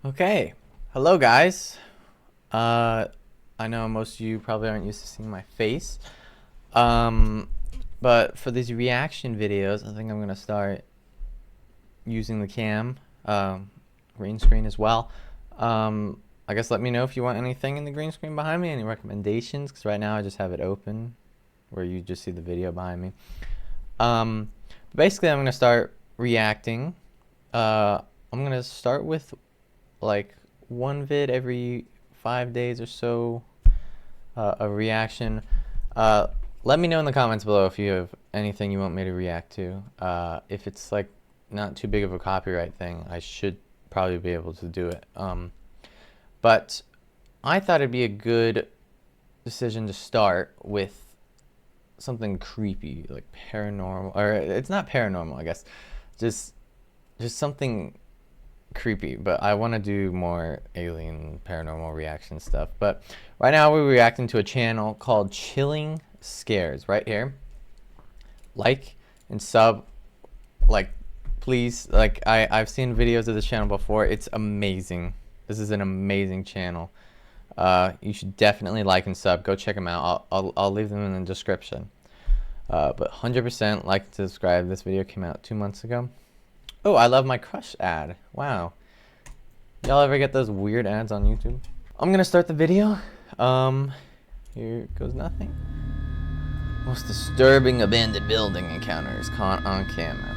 Okay, hello guys. I know most of you probably aren't used to seeing my face, but for these reaction videos, I think I'm gonna start using the cam, green screen as well. I guess let me know if you want anything in the green screen behind me, any recommendations, because right now I just have it open, where you just see the video behind me. Basically, I'm gonna start reacting. I'm gonna start with like one vid every 5 days or so, a reaction. Let me know in the comments below if you have anything you want me to react to. If it's like not too big of a copyright thing, I should probably be able to do it. But I thought it'd be a good decision to start with something creepy, like paranormal, or it's not paranormal, I guess, just something creepy. But I want to do more alien paranormal reaction stuff. But right now we're reacting to a channel called Chilling Scares. Right here, like and sub, like, please. Like, I've seen videos of this channel before. It's amazing. This is an amazing channel. You should definitely like and sub. Go check them out. I'll leave them in the description. But 100% like and subscribe. This video came out 2 months ago. Oh, I love my crush ad. Wow. Y'all ever get those weird ads on YouTube? I'm gonna start the video. Here goes nothing. Most disturbing abandoned building encounters caught on camera.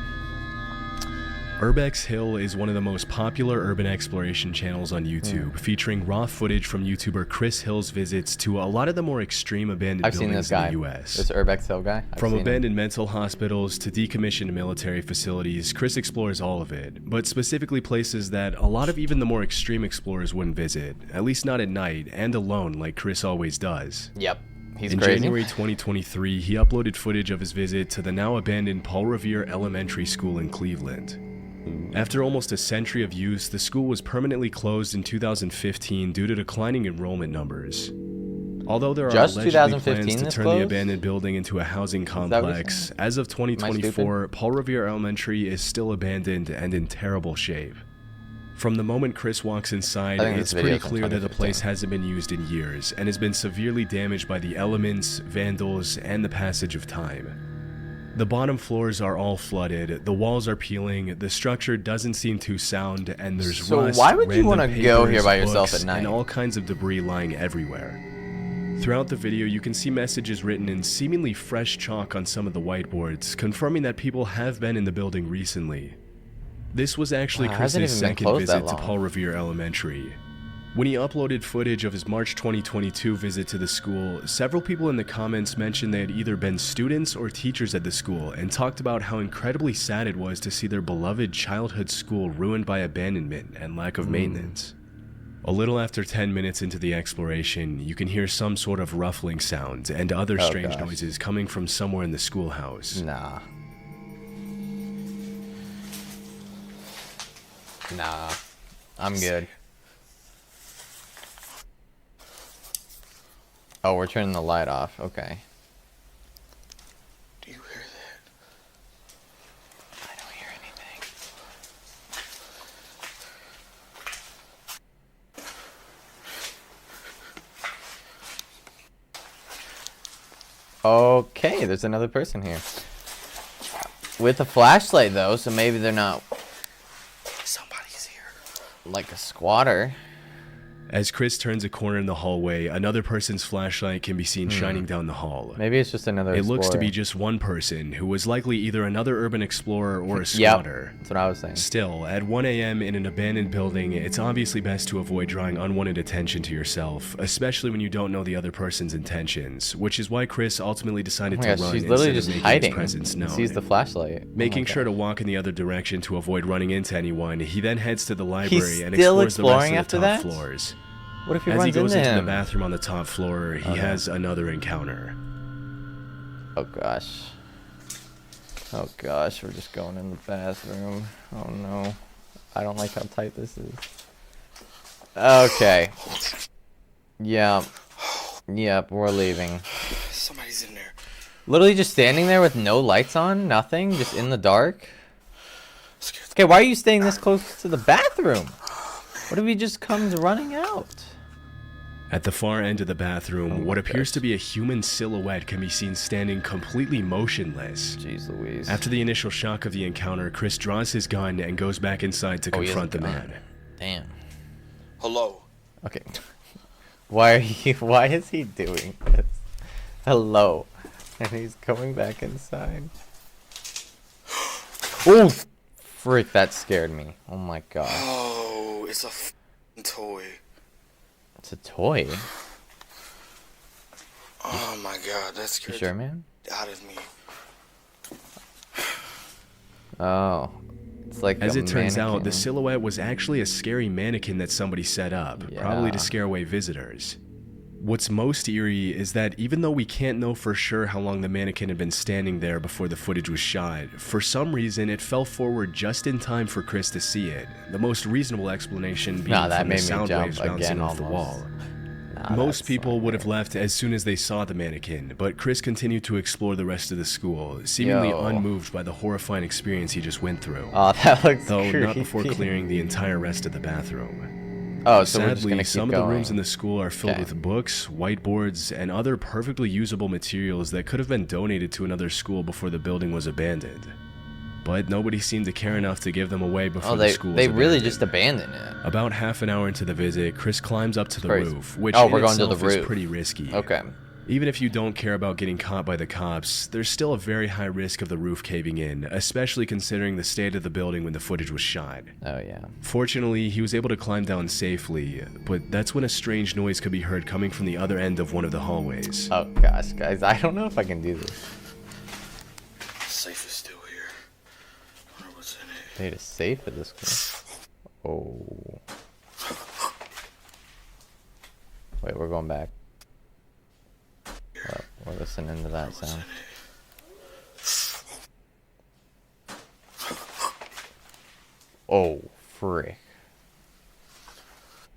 Urbex Hill is one of the most popular urban exploration channels on YouTube, featuring raw footage from YouTuber Chris Hill's visits to a lot of the more extreme abandoned buildings in the US. This Urbex Hill guy. From abandoned mental hospitals to decommissioned military facilities, Chris explores all of it, but specifically places that a lot of even the more extreme explorers wouldn't visit, at least not at night and alone like Chris always does. Yep. He's in crazy. January 2023, he uploaded footage of his visit to the now abandoned Paul Revere Elementary School in Cleveland. After almost a century of use, the school was permanently closed in 2015 due to declining enrollment numbers. Although there are allegedly plans to turn the abandoned building into a housing complex, as of 2024, Paul Revere Elementary is still abandoned and in terrible shape. From the moment Chris walks inside, it's pretty clear that the place hasn't been used in years and has been severely damaged by the elements, vandals, and the passage of time. The bottom floors are all flooded, the walls are peeling, the structure doesn't seem too sound, and there's rust, why would you want to papers, go here by yourself books, at night? and all kinds of debris lying everywhere. Throughout the video, you can see messages written in seemingly fresh chalk on some of the whiteboards, confirming that people have been in the building recently. This was actually Chris's second visit to Paul Revere Elementary. When he uploaded footage of his March 2022 visit to the school, several people in the comments mentioned they had either been students or teachers at the school and talked about how incredibly sad it was to see their beloved childhood school ruined by abandonment and lack of maintenance. A little after 10 minutes into the exploration, you can hear some sort of ruffling sound and other strange noises coming from somewhere in the schoolhouse. Nah, I'm good. Oh, we're turning the light off. Okay. Do you hear that? I don't hear anything. Okay, there's another person here. With a flashlight, though, so maybe they're not... Somebody's here. Like a squatter. As Chris turns a corner in the hallway, another person's flashlight can be seen shining down the hall. Maybe it's just another explorer. It looks to be just one person, who was likely either another urban explorer or a squatter. Yep, that's what I was saying. Still, at 1 a.m. in an abandoned building, it's obviously best to avoid drawing unwanted attention to yourself, especially when you don't know the other person's intentions, which is why Chris ultimately decided to run she's literally just making hiding. his presence known. Sees the flashlight. Making sure to walk in the other direction to avoid running into anyone, he then heads to the library and explores the rest of the top floors. What if he As he goes into him? the bathroom on the top floor, he has another encounter. Oh gosh. Oh gosh, we're just going in the bathroom. Oh no. I don't like how tight this is. Okay. Yep. Yep, we're leaving. Somebody's in there. Literally just standing there with no lights on, nothing, just in the dark. Okay, why are you staying this close to the bathroom? Oh, man. What if he just comes running out? At the far end of the bathroom, what appears to be a human silhouette can be seen standing completely motionless. Jeez Louise. After the initial shock of the encounter, Chris draws his gun and goes back inside to confront the man. Damn. Hello. Okay. Why is he doing this? Hello. And he's going back inside. Oh, frick, that scared me. Oh my god. Oh, it's a f***ing toy. It's a toy? Oh my god, that scared You sure, man? out of me. Oh. It's like As a it turns out, the mannequin. silhouette was actually a scary mannequin that somebody set up, probably to scare away visitors. What's most eerie is that even though we can't know for sure how long the mannequin had been standing there before the footage was shot, for some reason it fell forward just in time for Chris to see it. The most reasonable explanation being that from the made me sound jump waves bouncing again off the almost. wall. Nah, Most that's people not would have fair. left as soon as they saw the mannequin, but Chris continued to explore the rest of the school, seemingly Yo. unmoved by the horrifying experience he just went through. Oh, that looks Though creepy. not before clearing the entire rest of the bathroom. Oh, so we're just Sadly, gonna keep some going. of the rooms in the school are filled Okay. with books, whiteboards, and other perfectly usable materials that could have been donated to another school before the building was abandoned. But nobody seemed to care enough to give them away before Oh, the school was they really abandoned. just abandoned it. About half an hour into the visit, Chris climbs up to the Crazy. roof, which Oh, in we're going to the itself is roof. pretty risky. Okay. Even if you don't care about getting caught by the cops, there's still a very high risk of the roof caving in, especially considering the state of the building when the footage was shot. Oh, yeah. Fortunately, he was able to climb down safely, but that's when a strange noise could be heard coming from the other end of one of the hallways. Oh, gosh, guys. I don't know if I can do this. Safe is still here. I wonder what's in it. They is safe at this school. Oh. Wait, we're going back. We're listening to that sound. Oh, frick.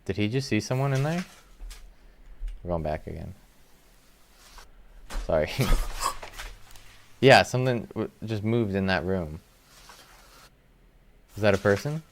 Did he just see someone in there? We're going back again. Sorry. Yeah, something just moved in that room. Is that a person?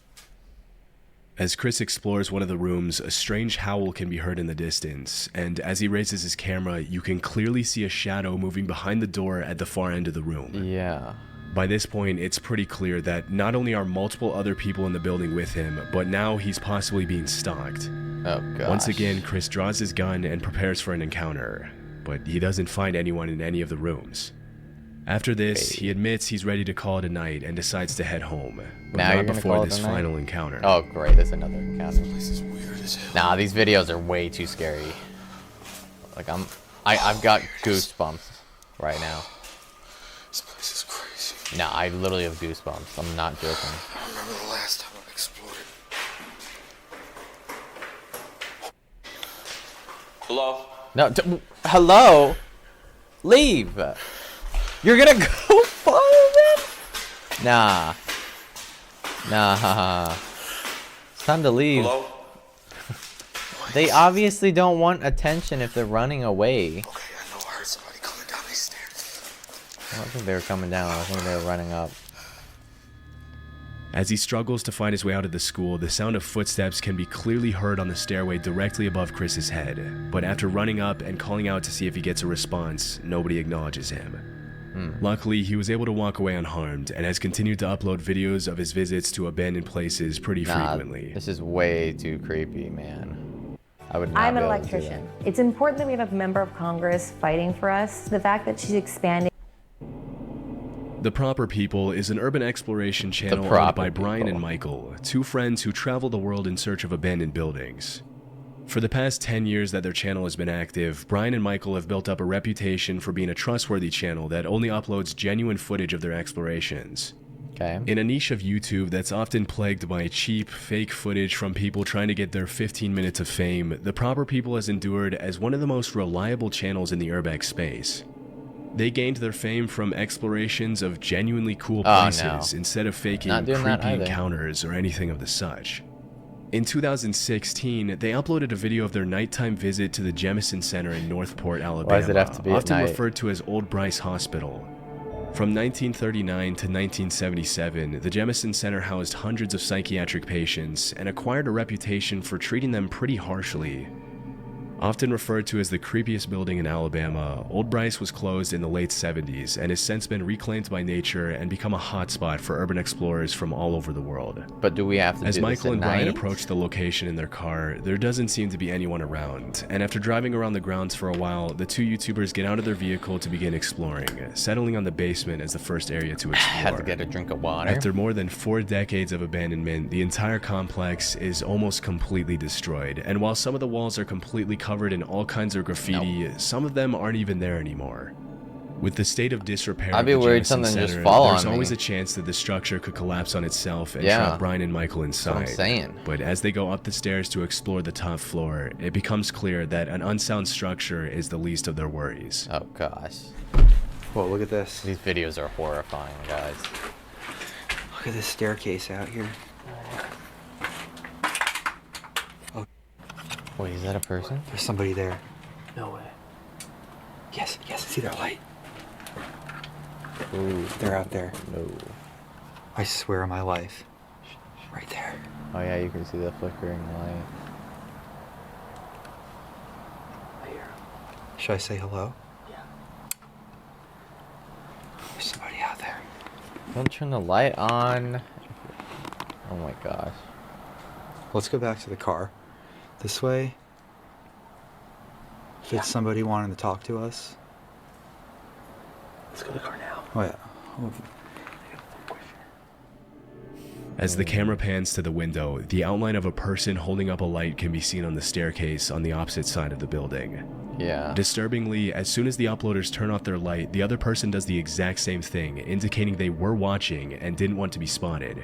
As Chris explores one of the rooms, a strange howl can be heard in the distance, and as he raises his camera, you can clearly see a shadow moving behind the door at the far end of the room. Yeah. By this point, it's pretty clear that not only are multiple other people in the building with him, but now he's possibly being stalked. Oh, gosh. Once again, Chris draws his gun and prepares for an encounter, but he doesn't find anyone in any of the rooms. After this, he admits he's ready to call it a night and decides to head home, but Now you're not gonna before call it this a night? final encounter. Oh, great. That's another encounter. This is weird as hell. Nah, these videos are way too scary. Like, I've got goosebumps right now. This place is crazy. Nah, I literally have goosebumps. I'm not joking. I remember the last time I explored it. Hello? No, hello? Leave! You're gonna go follow them? Nah. Nah. It's time to leave. Hello? They obviously don't want attention if they're running away. Okay, I know I heard somebody coming down these stairs. I don't think they were coming down. I think they were running up. As he struggles to find his way out of the school, the sound of footsteps can be clearly heard on the stairway directly above Chris's head. But after running up and calling out to see if he gets a response, nobody acknowledges him. Luckily, he was able to walk away unharmed and has continued to upload videos of his visits to abandoned places pretty Nah, frequently. this is way too creepy, man. I would not I'm be an able to do electrician. It's important that we have a member of Congress fighting for us. The fact that she's expanding. The Proper People is an urban exploration channel owned Proper by Brian People. and Michael, two friends who travel the world in search of abandoned buildings. For the past 10 years that their channel has been active, Brian and Michael have built up a reputation for being a trustworthy channel that only uploads genuine footage of their explorations. that. Okay. In a niche of YouTube that's often plagued by cheap, fake footage from people trying to get their 15 minutes of fame, The Proper People has endured as one of the most reliable channels in the urbex space. They gained their fame from explorations of genuinely cool Oh, places no. instead of faking Not doing that creepy either. encounters or anything of the such. In 2016, they uploaded a video of their nighttime visit to the Jemison Center in Northport, Alabama, does it have to be at often night? referred to as Old Bryce Hospital. From 1939 to 1977, the Jemison Center housed hundreds of psychiatric patients and acquired a reputation for treating them pretty harshly. Often referred to as the creepiest building in Alabama, Old Bryce was closed in the late 70s and has since been reclaimed by nature and become a hotspot for urban explorers from all over the world. But do we have to As do this Michael at and Brian night? approach the location in their car, there doesn't seem to be anyone around, and after driving around the grounds for a while, the two YouTubers get out of their vehicle to begin exploring, settling on the basement as the first area to explore. Have to get a drink of water. After more than 4 decades of abandonment, the entire complex is almost completely destroyed, and while some of the walls are completely covered in all kinds of graffiti, some of them aren't even there anymore. With the state of disrepair I'd be of the worried Jemison something just Center, fall there's on always me. a chance that the structure could collapse on itself and Yeah. trap Brian and Michael That's what inside. I'm saying. But as they go up the stairs to explore the top floor, it becomes clear that an unsound structure is the least of their worries. Oh gosh. Whoa, look at this. These videos are horrifying, guys. Look at this staircase out here. Wait, is that a person? There's somebody there. No way. Yes, I see their light. Ooh, They're out there. no. I swear on my life. Right there. Oh yeah, you can see the flickering light. Should I say hello? Yeah. There's somebody out there. Don't turn the light on. Oh my gosh. Let's go back to the car. This way. If it's somebody wanting to talk to us. Let's go to the car now. Oh yeah. Oh. As the camera pans to the window, the outline of a person holding up a light can be seen on the staircase on the opposite side of the building. Yeah. Disturbingly, as soon as the uploaders turn off their light, the other person does the exact same thing, indicating they were watching and didn't want to be spotted.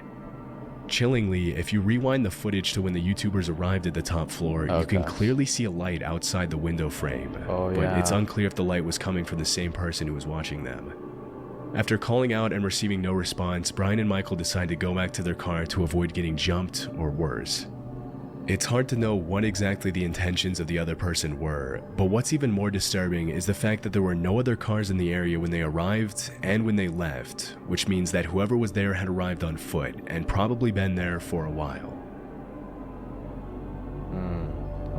Chillingly, if you rewind the footage to when the YouTubers arrived at the top floor, Oh, you can gosh. clearly see a light outside the window frame, Oh, but yeah. it's unclear if the light was coming from the same person who was watching them. After calling out and receiving no response, Brian and Michael decide to go back to their car to avoid getting jumped or worse. It's hard to know what exactly the intentions of the other person were, but what's even more disturbing is the fact that there were no other cars in the area when they arrived and when they left, which means that whoever was there had arrived on foot and probably been there for a while.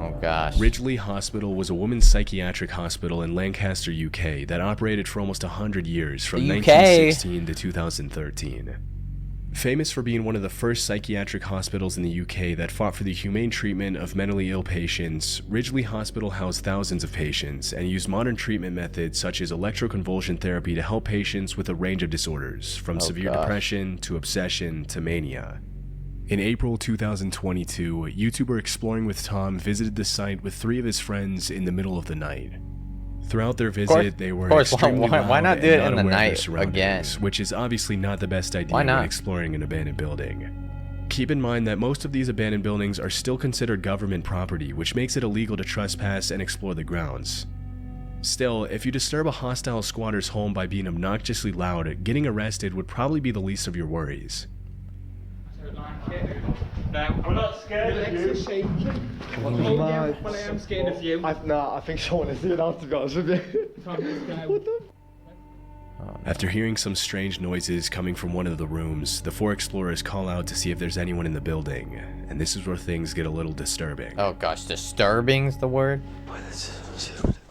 Oh gosh. Ridgley Hospital was a women's psychiatric hospital in Lancaster, UK that operated for almost 100 years from The UK. 1916 to 2013. Famous for being one of the first psychiatric hospitals in the UK that fought for the humane treatment of mentally ill patients, Ridgley Hospital housed thousands of patients and used modern treatment methods such as electroconvulsion therapy to help patients with a range of disorders, from severe gosh. depression to obsession to mania. In April 2022, YouTuber Exploring with Tom visited the site with 3 of his friends in the middle of the night. Throughout their visit, they were of course. extremely Why loud not do and it in the unaware of their night surroundings, again? which is obviously not the best idea Why not? when exploring an abandoned building. Keep in mind that most of these abandoned buildings are still considered government property, which makes it illegal to trespass and explore the grounds. Still, if you disturb a hostile squatter's home by being obnoxiously loud, getting arrested would probably be the least of your worries. We're not scared of you. Well, I am scared of you. I think someone is doing out to be honest with you. What the? After hearing some strange noises coming from one of the rooms, the 4 explorers call out to see if there's anyone in the building, and this is where things get a little disturbing. Oh gosh, disturbing's the word.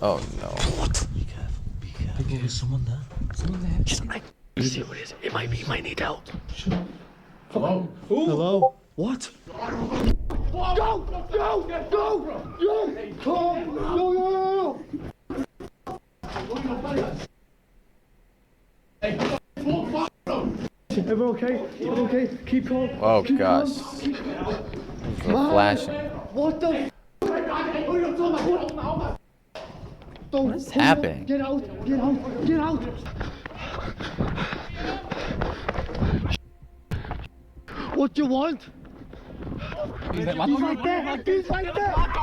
Oh no. There's someone there. Someone there. Let's see what it is. It might be. He might need help. Hello? Hello? What? Go! Everyone okay? Everyone okay? Keep calm. Oh Keep gosh. calm. They're flashing. What the? What's happening? Get out! Get out! Get out! What do you want? He's right there! He's right there! What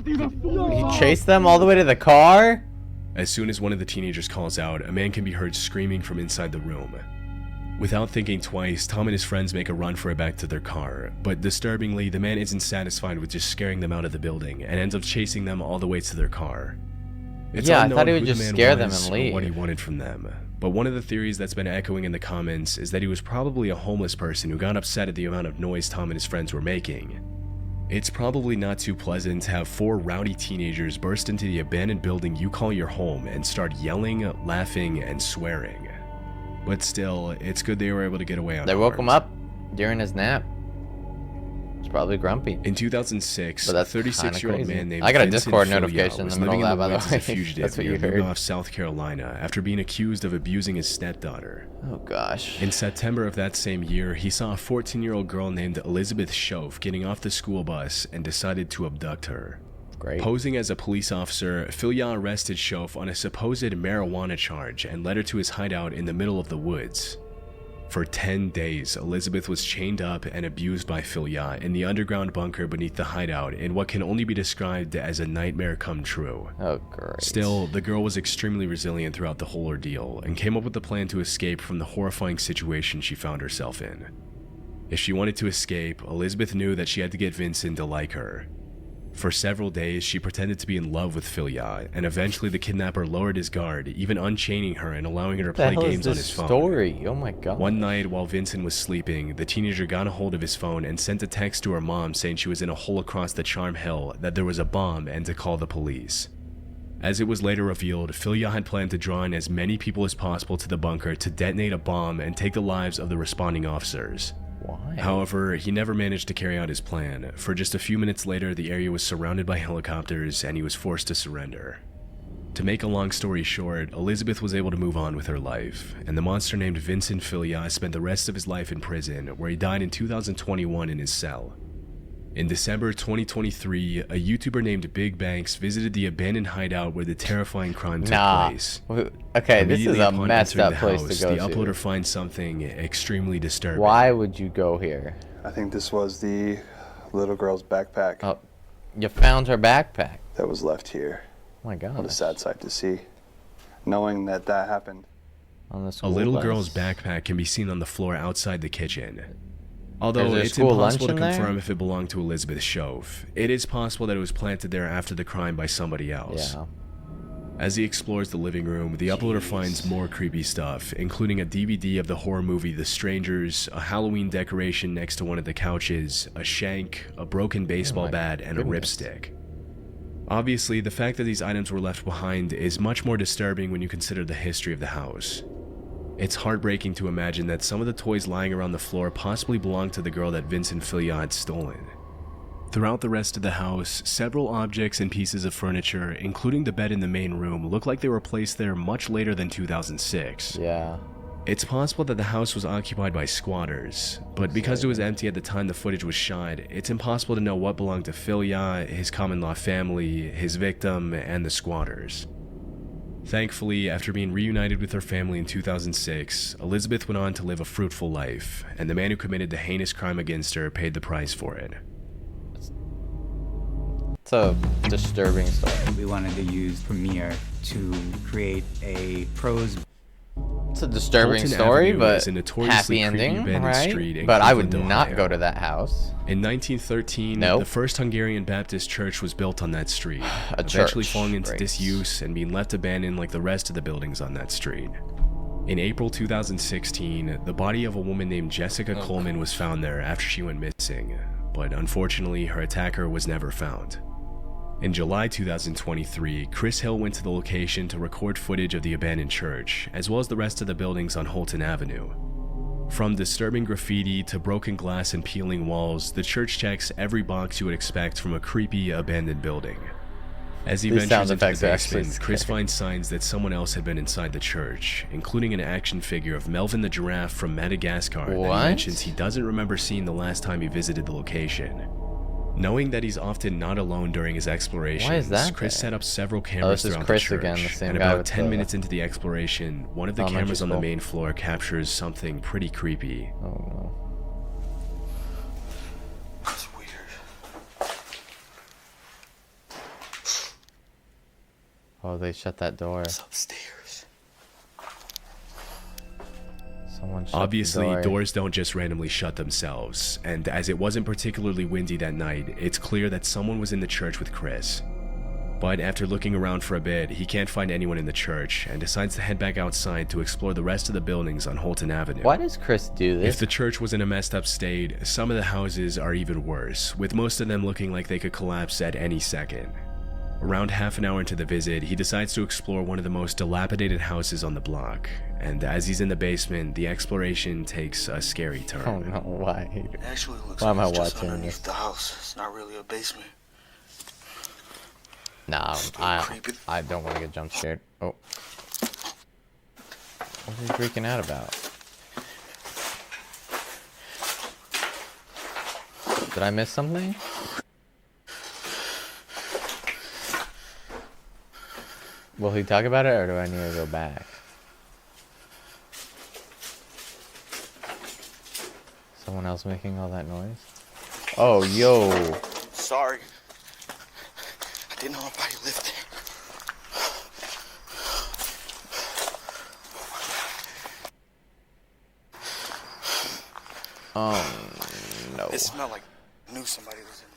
the? He chased them all the way to the car? As soon as one of the teenagers calls out, a man can be heard screaming from inside the room. Without thinking twice, Tom and his friends make a run for it back to their car, but disturbingly, the man isn't satisfied with just scaring them out of the building and ends up chasing them all the way to their car. It's Yeah, I unknown thought he would who the just man scare them was and or what he leave. wanted from them. But one of the theories that's been echoing in the comments is that he was probably a homeless person who got upset at the amount of noise Tom and his friends were making. It's probably not too pleasant to have 4 rowdy teenagers burst into the abandoned building you call your home and start yelling, laughing, and swearing. But still, it's good they were able to get away They woke him unharmed. up during his nap. He's probably grumpy. In 2006, But a that's kinda 36-year-old crazy. man named I got a Vincent Discord Filia notification in was the middle living of in that, by woods the as a way. fugitive That's what near you heard. Ridgley, South Carolina, after being accused of abusing his stepdaughter. Oh gosh. In September of that same year, he saw a 14-year-old girl named Elizabeth Schoaf getting off the school bus and decided to abduct her. Great. Posing as a police officer, Filia arrested Schoaf on a supposed marijuana charge and led her to his hideout in the middle of the woods. For 10 days, Elizabeth was chained up and abused by Filia in the underground bunker beneath the hideout in what can only be described as a nightmare come true. Oh great. Still, the girl was extremely resilient throughout the whole ordeal and came up with a plan to escape from the horrifying situation she found herself in. If she wanted to escape, Elizabeth knew that she had to get Vincent to like her. For several days, she pretended to be in love with Filia, and eventually the kidnapper lowered his guard, even unchaining her and allowing her to What the play hell is games on this his phone. story? Oh my god. One night, while Vincent was sleeping, the teenager got a hold of his phone and sent a text to her mom saying she was in a hole across the Charm Hill, that there was a bomb, and to call the police. As it was later revealed, Filia had planned to draw in as many people as possible to the bunker to detonate a bomb and take the lives of the responding officers. Why? However, he never managed to carry out his plan, for just a few minutes later the area was surrounded by helicopters and he was forced to surrender. To make a long story short, Elizabeth was able to move on with her life, and the monster named Vincent Filia spent the rest of his life in prison, where he died in 2021 in his cell. In December 2023, a YouTuber named Big Banks visited the abandoned hideout where the terrifying crime took place. Okay, this is Immediately a upon messed entering up the place house, to go the to. uploader finds something extremely disturbing. Why would you go here? I think this was the little girl's backpack Oh, you found her backpack. that was left here. Oh my god. What a sad sight to see. Knowing that that happened. On the A school little bus. girl's backpack can be seen on the floor outside the kitchen. Although Is there it's school impossible to lunch in there? confirm if it belonged to Elizabeth Schoaf, it is possible that it was planted there after the crime by somebody else. Yeah. As he explores the living room, the uploader finds more creepy stuff, including a DVD of the horror movie The Strangers, a Halloween decoration next to one of the couches, a shank, a broken baseball my bat, and a goodness. ripstick. Obviously, the fact that these items were left behind is much more disturbing when you consider the history of the house. It's heartbreaking to imagine that some of the toys lying around the floor possibly belonged to the girl that Vincent Filia had stolen. Throughout the rest of the house, several objects and pieces of furniture, including the bed in the main room, look like they were placed there much later than 2006. Yeah. It's possible that the house was occupied by squatters, but because it was empty at the time the footage was shot, it's impossible to know what belonged to Filia, his common-law family, his victim, and the squatters. Thankfully, after being reunited with her family in 2006, Elizabeth went on to live a fruitful life, and the man who committed the heinous crime against her paid the price for it. It's a disturbing story. We wanted to use Premiere to create a prose. It's a disturbing Fulton story, Avenue but is a notoriously happy creepy ending, abandoned right? street in But I would Cleveland, not Ohio. go to that house. In 1913, Nope. the first Hungarian Baptist church was built on that street, A eventually church, falling into right. disuse and being left abandoned like the rest of the buildings on that street. In April 2016, the body of a woman named Jessica Coleman was found there after she went missing, but unfortunately her attacker was never found. In July 2023, Chris Hill went to the location to record footage of the abandoned church, as well as the rest of the buildings on Holton Avenue. From disturbing graffiti to broken glass and peeling walls, the church checks every box you would expect from a creepy, abandoned building. As he These ventures sound into the effects are actually basement, Chris scary. finds signs that someone else had been inside the church, including an action figure of Melvin the giraffe from Madagascar that he What? mentions he doesn't remember seeing the last time he visited the location. Knowing that he's often not alone during his explorations, that Chris there? set up several cameras this is throughout Chris the church, again, the same and guy about with 10 the minutes into the exploration, one of the elementary cameras on the school. main floor captures something pretty creepy. Oh no. That's weird. Oh, they shut that door. It's upstairs. Someone shut Obviously, the door. doors don't just randomly shut themselves, and as it wasn't particularly windy that night, it's clear that someone was in the church with Chris. But after looking around for a bit, he can't find anyone in the church and decides to head back outside to explore the rest of the buildings on Holton Avenue. Why does Chris do this? If the church was in a messed up state, some of the houses are even worse, with most of them looking like they could collapse at any second. Around half an hour into the visit, he decides to explore one of the most dilapidated houses on the block, and as he's in the basement, the exploration takes a scary turn. Oh no, why? It actually looks Why like am I it's just watching underneath this? the house. It's not really a basement. Nah, It's pretty creepy. I don't want to get jump scared. Oh. What are you freaking out about? Did I miss something? Will he talk about it, or do I need to go back? Someone else making all that noise? Oh, yo. Sorry. I didn't know nobody lived there. No. It smelled like I knew somebody was in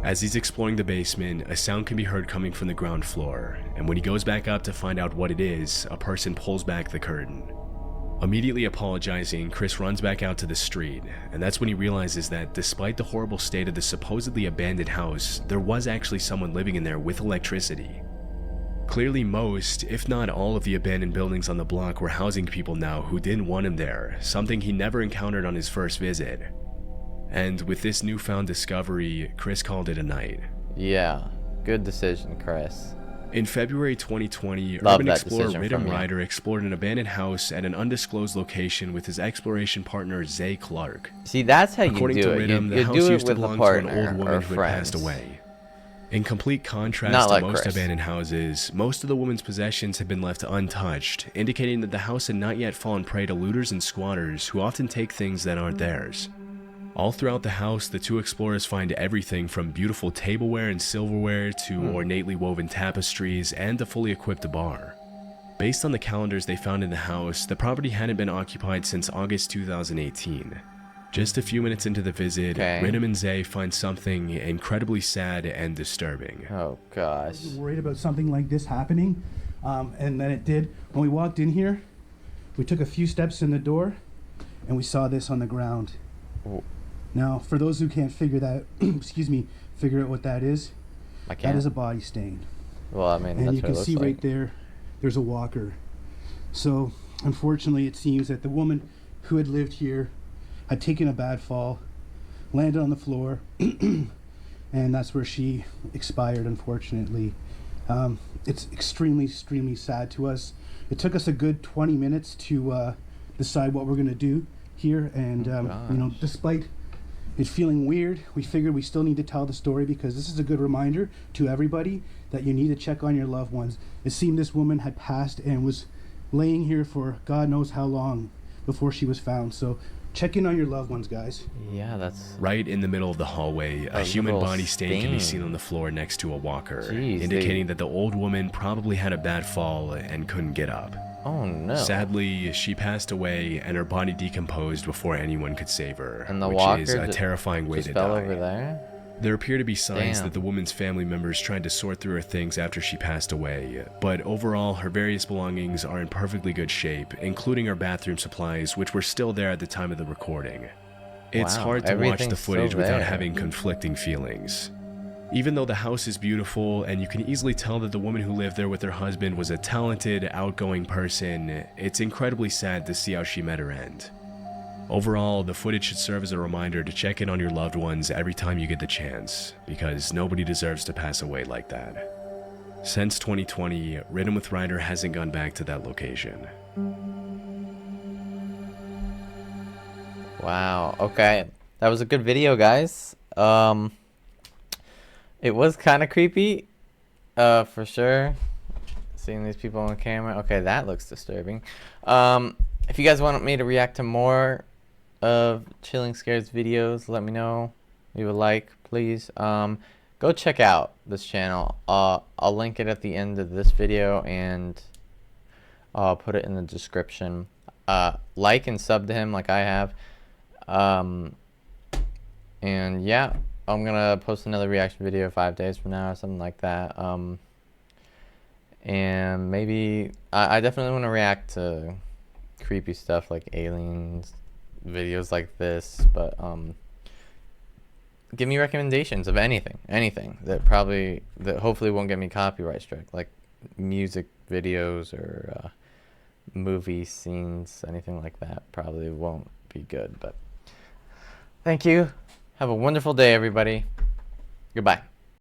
there. As he's exploring the basement, a sound can be heard coming from the ground floor, and when he goes back up to find out what it is, a person pulls back the curtain. Immediately apologizing, Chris runs back out to the street, and that's when he realizes that despite the horrible state of the supposedly abandoned house, there was actually someone living in there with electricity. Clearly most, if not all of the abandoned buildings on the block were housing people now who didn't want him there, something he never encountered on his first visit. And with this newfound discovery, Chris called it a night. Yeah, good decision, Chris. In February 2020, Love urban that explorer decision Rhythm from you. Rider explored an abandoned house at an undisclosed location with his exploration partner Zay Clark. See, that's how you According do to it. Rhythm, You the house do it used to with a belong to an partner old woman or who had passed friends. away. In complete contrast Not to like most Chris. abandoned houses, most of the woman's possessions had been left untouched, indicating that the house had not yet fallen prey to looters and squatters who often take things that aren't theirs. All throughout the house, the two explorers find everything from beautiful tableware and silverware to ornately woven tapestries and a fully equipped bar. Based on the calendars they found in the house, the property hadn't been occupied since August 2018. Just a few minutes into the visit, Okay. Rhythm and Zay find something incredibly sad and disturbing. Oh, gosh. Worried about something like this happening, and then it did. When we walked in here, we took a few steps in the door, and we saw this on the ground. Oh. Now, for those who can't figure that, figure out what that is, I that can't. is a body stain. Well, I mean, And that's you what can it looks see like. right there, there's a walker. So, unfortunately, it seems that the woman who had lived here had taken a bad fall, landed on the floor, and that's where she expired, unfortunately. It's extremely, extremely sad to us. It took us a good 20 minutes to decide what we're going to do here, and you know, despite it feeling weird, we figured we still need to tell the story because this is a good reminder to everybody that you need to check on your loved ones. It seemed this woman had passed and was laying here for God knows how long before she was found. So check in on your loved ones, guys. Yeah, that's... Right in the middle of the hallway, a human little body stain can be stain. seen on the floor next to a walker, Jeez, indicating that the old woman probably had a bad fall and couldn't get up. Oh, no. Sadly, she passed away and her body decomposed before anyone could save her, And the which walker is a ju- terrifying way just to fell die. over there? There appear to be signs Damn. that the woman's family members tried to sort through her things after she passed away, but overall, her various belongings are in perfectly good shape, including her bathroom supplies, which were still there at the time of the recording. It's Wow, hard to watch the everything's still footage without there. having conflicting feelings. Even though the house is beautiful and you can easily tell that the woman who lived there with her husband was a talented, outgoing person, it's incredibly sad to see how she met her end. Overall, the footage should serve as a reminder to check in on your loved ones every time you get the chance, because nobody deserves to pass away like that. Since 2020, Rhythm with Ryder hasn't gone back to that location. Wow. Okay. That was a good video, guys. It was kind of creepy, for sure. Seeing these people on camera. Okay, that looks disturbing. If you guys want me to react to more of Chilling Scares videos, let me know. Leave a like, please. Go check out this channel. I'll link it at the end of this video, and I'll put it in the description. Like and sub to him like I have. And yeah, I'm gonna post another reaction video 5 days from now or something like that. And maybe I definitely want to react to creepy stuff like aliens, videos like this. But give me recommendations of anything that hopefully won't get me copyright strike, like music videos or movie scenes, anything like that. Probably won't be good, but thank you. Have a wonderful day, everybody. Goodbye.